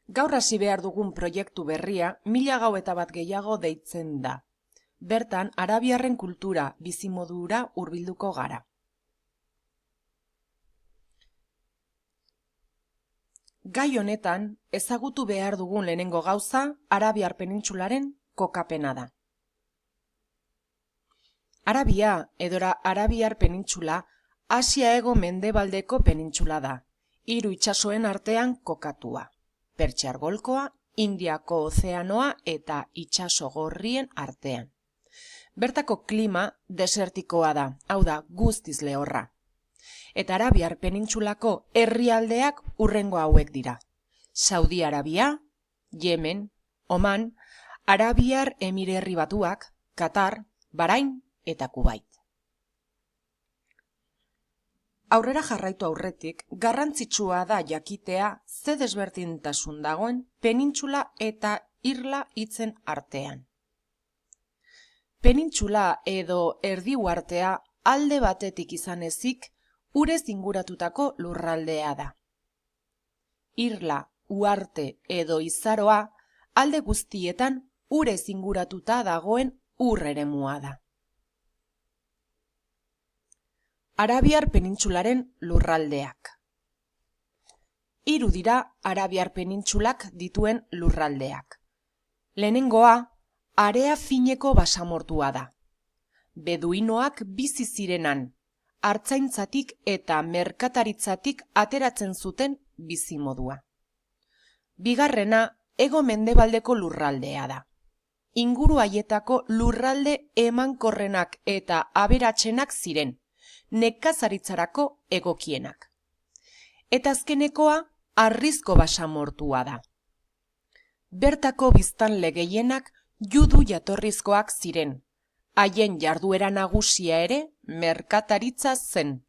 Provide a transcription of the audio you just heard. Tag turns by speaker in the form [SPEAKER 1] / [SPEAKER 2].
[SPEAKER 1] Gaur hasi behar dugun proiektu berria 1001 gehiago deitzen da. Bertan, arabiarren kultura, bizimodura hurbilduko gara. Gai honetan, ezagutu behar dugun lehenengo gauza, Arabiar penintsularen kokapena da. Arabia, edora Arabiar penintsula, Asia hego-mendebaldeko penintsula da, 3 itsasoen artean kokatua. Pertsiar golkoa, Indiako ozeanoa eta itsaso gorrien artean. Bertako klima desertikoa da, hau da, guztiz lehorra. Eta Arabiar penintsulako herrialdeak hurrengo hauek dira. Saudi Arabia, Yemen, Oman, Arabiar Emirerri Batuak, Katar, Bahrain eta Kuwait. Aurrera jarraitu aurretik, garrantzitsua da jakitea ze desberdintasun dagoen penintsula eta irla hitzen artean. Penintsula edo erdiuhartea alde batetik izan ezik, urez inguratutako lurraldea da. Irla, uharte edo izaroa alde guztietan urez inguratuta dagoen ur eremua da. Arabiar penintsularen lurraldeak. 3 dira Arabiar penintsulak dituen lurraldeak. Lehenengoa, area fineko basamortua da. Beduinoak bizi zirenan, artzaintzatik eta merkataritzatik ateratzen zuten bizimodua. Bigarrena, hego-mendebaldeko lurraldea da. Inguru haietako lurralde emankorrenak eta aberatsenak ziren, nekazaritzarako egokienak. Eta azkenekoa, harrizko basamortua da. Bertako biztanle gehienak judu jatorrizkoak ziren, haien jarduera nagusia ere merkataritza zen.